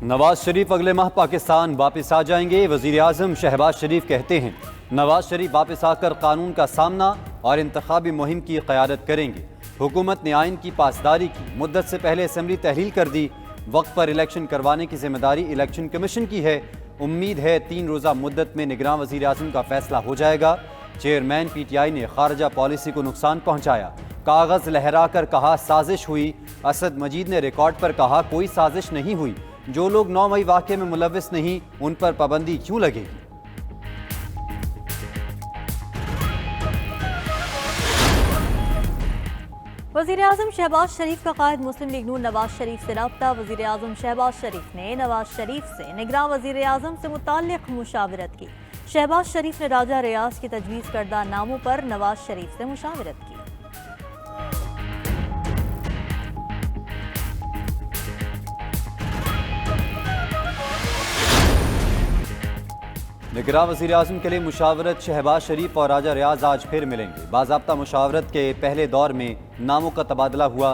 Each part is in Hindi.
नवाज शरीफ अगले माह पाकिस्तान वापस आ जाएंगे। वजीर आजम शहबाज शरीफ कहते हैं नवाज शरीफ वापस आकर कानून का सामना और इंतखाबी मुहिम की क़यादत करेंगे। हुकूमत ने आइन की पासदारी की, मुद्दत से पहले असम्बली तहलील कर दी। वक्त पर इलेक्शन करवाने की जिम्मेदारी इलेक्शन कमीशन की है। उम्मीद है 3 रोज़ा मुद्दत में निगरान वजीर आजम का फैसला हो जाएगा। चेयरमैन PTI ने खारजा पॉलिसी को नुकसान पहुँचाया। कागज़ लहरा कर कहा साजिश हुई। असद मजीद ने रिकॉर्ड पर कहा कोई साजिश नहीं हुई। जो लोग 9 मई वाक़े में मुलव्विस नहीं, उन पर पाबंदी क्यों लगेगी? वज़ीर आज़म शहबाज शरीफ का कायद मुस्लिम लीग नून नवाज शरीफ से रब्ता। वज़ीर आज़म शहबाज शरीफ ने नवाज शरीफ से निगरान वज़ीर आज़म से मुताल्लिक़ मुशावरत की। शहबाज शरीफ ने राजा रियाज की तजवीज़ करदा नामों पर नवाज शरीफ से मुशावरत की। निगरान वज़ीर आज़म के लिए मुशावरत। शहबाज शरीफ और राजा रियाज आज फिर मिलेंगे। बाज़ाब्ता मुशावरत के पहले दौर में नामों का तबादला हुआ।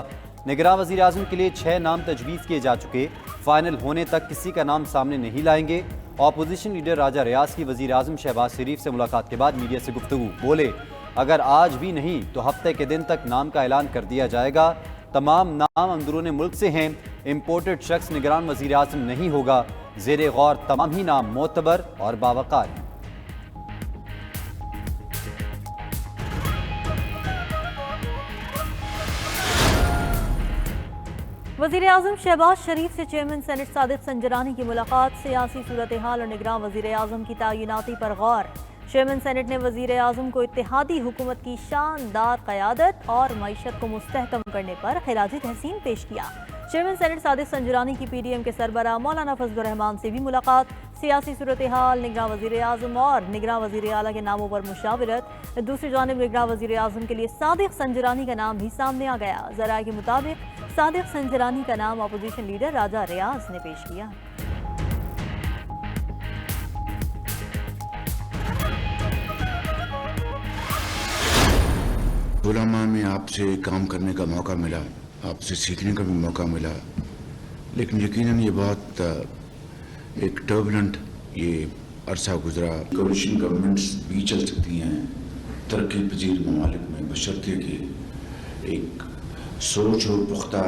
निगरान वज़ीर आज़म के लिए 6 नाम तजवीज़ किए जा चुके। फाइनल होने तक किसी का नाम सामने नहीं लाएंगे। अपोजिशन लीडर राजा रियाज की वज़ीर आज़म शहबाज शरीफ से मुलाकात के बाद मीडिया से गुफ्तगू। बोले अगर आज भी नहीं तो हफ्ते के दिन तक नाम का ऐलान कर दिया जाएगा। तमाम नाम अंदरूनी मुल्क से हैं। इम्पोर्टेड शख्स निगरान वज़ीर आज़म नहीं होगा। ज़ेरे गौर तमाम ही नाम मोतबर और बावकार हैं। वज़ीर आज़म शहबाज शरीफ से चेयरमैन सेनेट सादिक संजरानी की मुलाकात। सियासी सूरत हाल और निगरान वज़ीर आज़म की तैनाती पर गौर। चेयरमैन सेनेट ने वज़ीर आज़म को इत्तेहादी हुकूमत की शानदार क़यादत और मईशत को मुस्तहकम करने पर खिराज तहसीन पेश किया। चेयरमैन सेनेट सादिक संजरानी की PDM के सरबराह मौलाना फजलुर रहमान से भी मुलाकात। सियासी सूरत हाल, निगरान वज़ीर आज़म और निगरान वज़ीर आला के नामों पर मुशावरत। दूसरी जानिब निगरान वज़ीर आज़म के लिए सादिक संजरानी का नाम भी सामने आ गया। ज़राए के मुताबिक सादिक संजरानी का नाम अपोजिशन लीडर राजा रियाज ने पेश किया। उलमा में आपसे काम करने का मौका मिला, आपसे सीखने का भी मौका मिला, लेकिन यकीनन ये बहुत एक टर्बुलेंट ये अरसा गुजरा। कोलिशन गवर्नमेंट्स भी चल सकती हैं तरक्की पजीर ममालिक में, बशर्ते कि एक सोच हो पुख्ता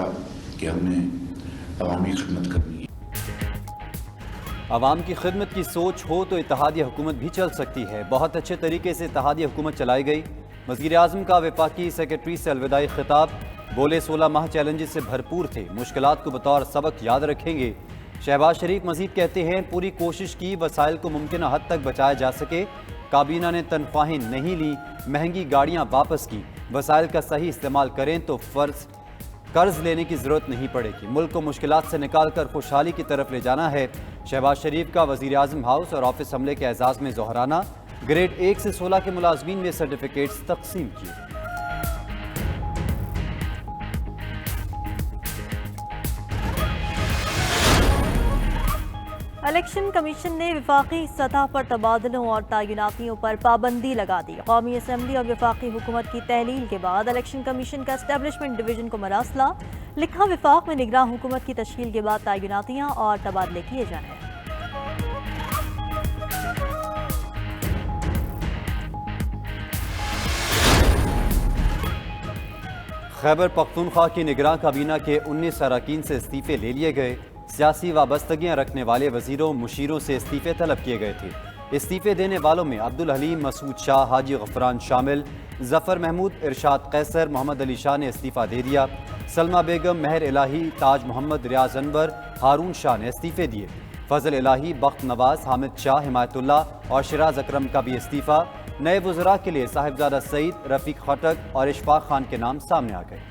कि हमने अवामी खिदमत करनी है। अवाम की खिदमत की सोच हो तो इत्तेहादी हुकूमत भी चल सकती है। बहुत अच्छे तरीके से इत्तेहादी हुकूमत चलाई गई। वज़ीर आज़म का वफाकी सेक्रेटरी से अलविदाई खिताब। बोले 16 माह चैलेंजेस से भरपूर थे, मुश्किलात को बतौर सबक याद रखेंगे। शहबाज शरीफ मजीद कहते हैं पूरी कोशिश की वसाइल को मुमकिन हद तक बचाया जा सके। काबीना ने तनख्वाहें नहीं ली, महंगी गाड़ियाँ वापस की। वसाइल का सही इस्तेमाल करें तो कर्ज लेने की ज़रूरत नहीं पड़ेगी। मुल्क को मुश्किलात से निकाल कर खुशहाली की तरफ ले जाना है। शहबाज शरीफ का वज़ीर आज़म हाउस और ऑफिस हमले के एजाज़ में जोहराना। ग्रेड 1 से 16 के मुलाजमीन में सर्टिफिकेट्स तकसीम किए। इलेक्शन कमीशन ने वफाकी सतह पर तबादलों और तैनातियों पर पाबंदी लगा दी। कौमी असम्बली और वफाकी हुकूमत की तहलील के बाद इलेक्शन कमीशन का एस्टेब्लिशमेंट डिवीजन को मरासला। लिखा वफाक में निगरान हुकूमत की तश्कील के बाद तैनातियाँ और तबादले किए जाएँ। खैबर पख्तूनख्वा की निगरान काबीना के 19 अरकान से इस्तीफे ले लिए गए। सियासी वाबस्तगियाँ रखने वाले वजीरों मुशीरों से इस्तीफे तलब किए गए थे। इस्तीफे देने वालों में अब्दुल हलीम, मसूद शाह, हाजी गफरान शामिल। जफ़र महमूद, इरशाद कैसर, मोहम्मद अली शाह ने इस्तीफ़ा दे दिया। सलमा बेगम, महर इलाही, ताज मोहम्मद, रियाज अनवर, हारून शाह ने इस्तीफे दिए। फजल इलाही, बख्त नवाज, हामिद शाह, हिमायतुल्लाह और शिराज अकरम का भी इस्तीफ़ा। नए वज़रा के लिए साहिबजादा सईद, रफ़ीक खटक और इशफाक खान के नाम सामने आ गए।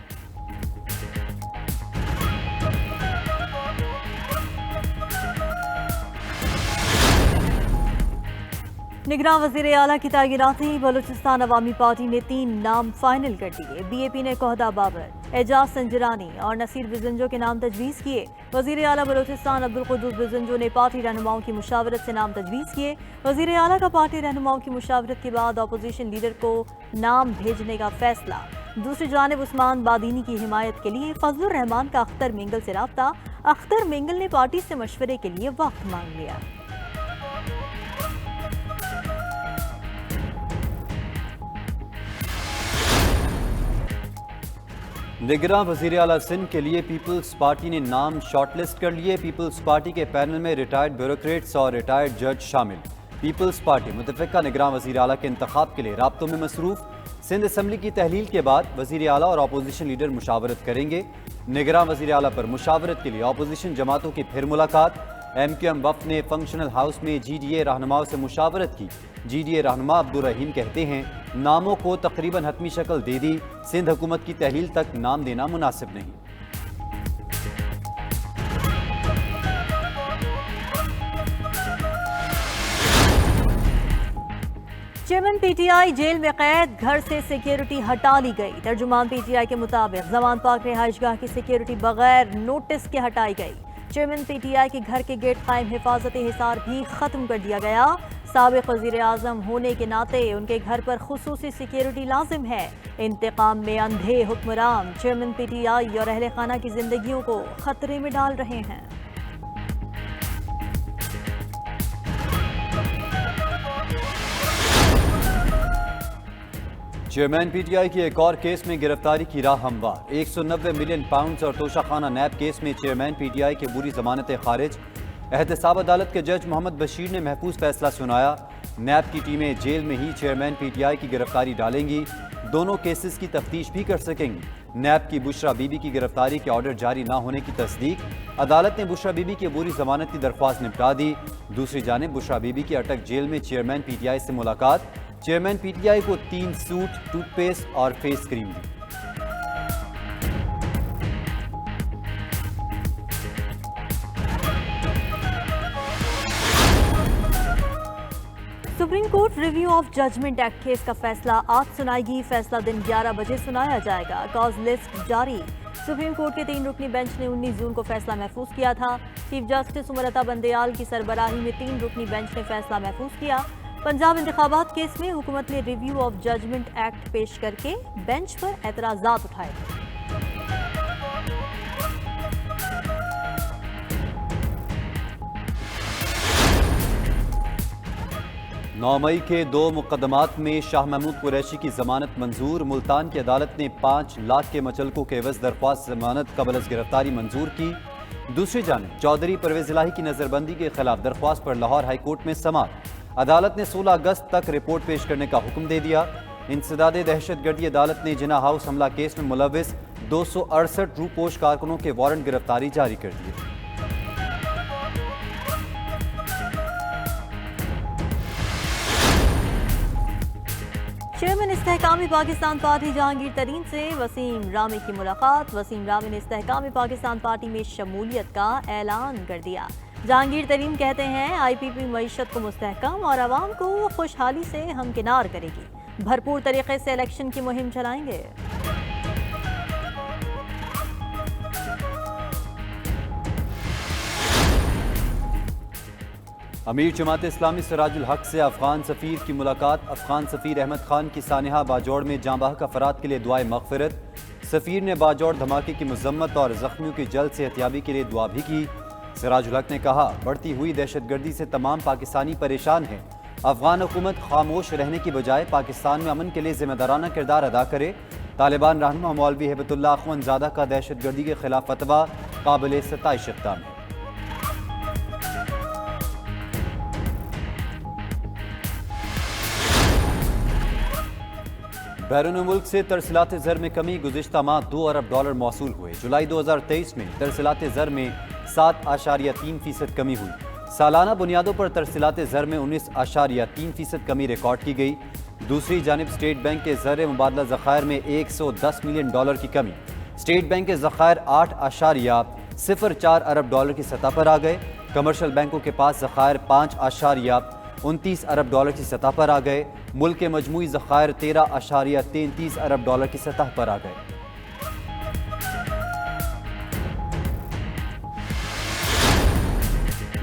निगरान वज़ीर आला की तैनाती। बलूचिस्तान अवामी पार्टी ने 3 नाम फाइनल कर दिए। BAP ने कोहदा बाबर, एजाज संजरानी और नसीर बिजंजो के नाम तजवीज़ किए। वज़ीर आला बलूचिस्तान अब्दुल कुद्दूस बिजंजो ने पार्टी रहनुमाओं की मुशावरत से नाम तजवीज़ किए। वज़ीर आला का पार्टी रहनुमाओं की मुशावरत के बाद अपोजिशन लीडर को नाम भेजने का फैसला। दूसरी जानिब उस्मान बादीनी की हिमायत के लिए फजलुर रहमान का अख्तर मेंगल से राब्ता। अख्तर मेंगल ने पार्टी से मशवरे के लिए वक्त मांग लिया। निगरां वज़ीर आला सिंध के लिए पीपल्स पार्टी ने नाम शॉर्टलिस्ट कर लिए। पीपल्स पार्टी के पैनल में रिटायर्ड ब्यूरोक्रेट्स और रिटायर्ड जज शामिल। पीपल्स पार्टी मुतफ़िका निगरां वज़ीर आला के इंतखाब के लिए राब्तों में मसरूफ। सिंध असम्बली की तहलील के बाद वज़ीर आला और अपोजिशन लीडर मुशावरत करेंगे। निगरां वज़ीर आला पर मुशावरत के लिए अपोजिशन जमातों की फिर मुलाकात। MQM वफ़द ने फंक्शनल हाउस में GDA रहनुमाओं से मुशावरत की। GDA रहनुमा अब्दुल रहीम कहते हैं नामों को तकरीबन हतमी शक्ल दे दी, सिंध हुकूमत की तहलील तक नाम देना मुनासिब नहीं। चेयरमैन PTI जेल में कैद, घर से सिक्योरिटी हटा ली गई। तर्जुमान PTI के मुताबिक जमान पार्क रिहाइशगाह की सिक्योरिटी बगैर नोटिस के हटाई गई। चेयरमैन PTI के घर के गेट कायम हिफाजती हिसार भी खत्म कर दिया गया। साबिक वज़ीर आज़म होने के नाते उनके घर पर खुसूसी सिक्योरिटी लाजिम है। इंतकाम में अंधे हुक्मरान चेयरमैन PTI और अहले खाना की जिंदगियों को खतरे में डाल रहे हैं। चेयरमैन PTI की एक और केस में गिरफ्तारी की राह हमवार। 190 मिलियन पाउंड और तोशाखाना नैब केस में चेयरमैन PTI की बुरी जमानतें खारिज। एहतसाब अदालत के जज मोहम्मद बशीर ने महफूज फैसला सुनाया। नैब की टीमें जेल में ही चेयरमैन PTI की गिरफ्तारी डालेंगी। दोनों केसेस की तफ्तीश भी कर सकेंगी। नैब की बुशरा बीबी की गिरफ्तारी के ऑर्डर जारी न होने की तस्दीक। अदालत ने बुशरा बीबी की बुरी जमानत की दरख्वास्त निपटा दी। दूसरी जानिब बुशरा बीबी की अटक जेल में चेयरमैन PTI से मुलाकात। चेयरमैन PTI को 3 सूट, टूथपेस्ट और फेस क्रीम दी। Supreme court review of judgment act case का फैसला आज सुनाएगी। फैसला दिन 11 बजे सुनाया जाएगा। कॉज लिस्ट जारी। सुप्रीम कोर्ट के 3 रुकनी बेंच ने 19 जून को फैसला महफूज किया था। चीफ जस्टिस उमर बंदयाल की सरबराही में 3 रुकनी बेंच ने फैसला महफूज किया। पंजाब इंतखाबात केस में हुकूमत ने रिव्यू ऑफ जजमेंट एक्ट पेश करके बेंच पर एतराजात उठाए। नौ मई के 2 मुकदमात में शाह महमूद कुरैशी की जमानत मंजूर। मुल्तान की अदालत ने 5 लाख के मचलकों के एवज दरख्वास्त जमानत कबल अज गिरफ्तारी मंजूर की। दूसरी जानिब चौधरी परवेज इलाही की नजरबंदी के खिलाफ दरख्वास्त पर लाहौर हाई कोर्ट में समाअत। अदालत ने 16 अगस्त तक रिपोर्ट पेश करने का हुक्म दे दिया। इंसदादे दहशतगर्दी अदालत ने जिना हाउस हमला केस में मुलविस 268 रूपोश कारकुनों के वारंट गिरफ्तारी जारी कर दिए। चेयरमैन इस्तेहकामी पाकिस्तान पार्टी जहांगीर तरीन से वसीम रामी की मुलाकात। वसीम रामी ने इस्तेहकामी पाकिस्तान पार्टी में शमूलियत का ऐलान कर दिया। जहांगीर तरीन कहते हैं IPP मईशत को मुस्तहकम और आवाम को खुशहाली से हमकिनार करेगी। भरपूर तरीके से इलेक्शन की मुहिम चलाएंगे। अमीर जमात इस्लामी सिराजुल हक से अफगान सफ़ीर की मुलाकात। अफगान सफ़ीर अहमद खान की सानिहा बाजौड़ में जांबाहक अफराद के लिए दुआए मग़फ़िरत। सफ़ीर ने बाजौड़ धमाके की मज़म्मत और ज़ख्मियों की जल्द सेहतियाबी के लिए दुआ भी की। सिराजुल हक ने कहा बढ़ती हुई दहशतगर्दी से तमाम पाकिस्तानी परेशान हैं। अफगान हुकूमत खामोश रहने की बजाय पाकिस्तान में अमन के लिए जिम्मेदाराना किरदार अदा करे। तालिबान रहनुमा मौलवी हिबतुल्लाह अख़वंज़ादा का दहशतगर्दी के खिलाफ फतवा काबिल सताइश इक़दाम है। बैरून मुल्क से तरसीलात ज़र में कमी। गुज़िश्ता माह $2 अरब मौसूल हुए। जुलाई 2023 में तरसीलात ज़र में 7.3% कमी हुई। सालाना बुनियादों पर तरसीलात ज़र में 19.3% कमी रिकॉर्ड की गई। दूसरी जानिब स्टेट बैंक के ज़र मुबादला ज़खायर में $110 मिलियन की कमी। स्टेट बैंक के ज़खायर $8.04 अरब की सतह पर आ गए। कमर्शियल बैंकों के पास ज़खायर $5.29 अरब की सतह पर आ गए। मुल्क के मजमूई ज़खायर $13.33 अरब की सतह पर आ गए।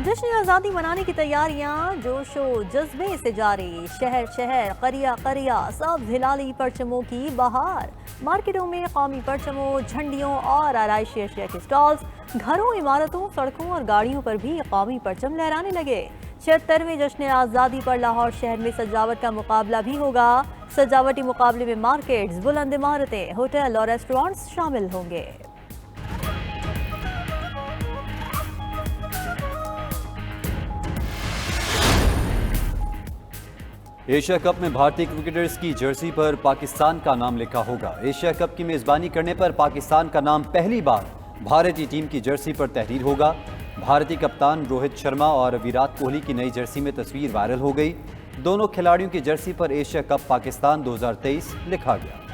जश्न आज़ादी मनाने की तैयारियां जोशो जज्बे से जारी। शहर शहर करिया करिया सब हिलाली परचमों की बहार। मार्केटों में कौमी परचमों, झंडियों और आराइशी अशिया के स्टॉल्स, घरों, इमारतों, सड़कों और गाड़ियों पर भी कौमी परचम लहराने लगे। 76वें जश्न आज़ादी पर लाहौर शहर में सजावट का मुकाबला भी होगा। सजावटी मुकाबले में मार्केट्स, बुलंद इमारतें, होटल और रेस्टोरेंट्स शामिल होंगे। एशिया कप में भारतीय क्रिकेटर्स की जर्सी पर पाकिस्तान का नाम लिखा होगा। एशिया कप की मेजबानी करने पर पाकिस्तान का नाम पहली बार भारतीय टीम की जर्सी पर तहरीर होगा। भारतीय कप्तान रोहित शर्मा और विराट कोहली की नई जर्सी में तस्वीर वायरल हो गई। दोनों खिलाड़ियों की जर्सी पर एशिया कप पाकिस्तान 2023 लिखा गया।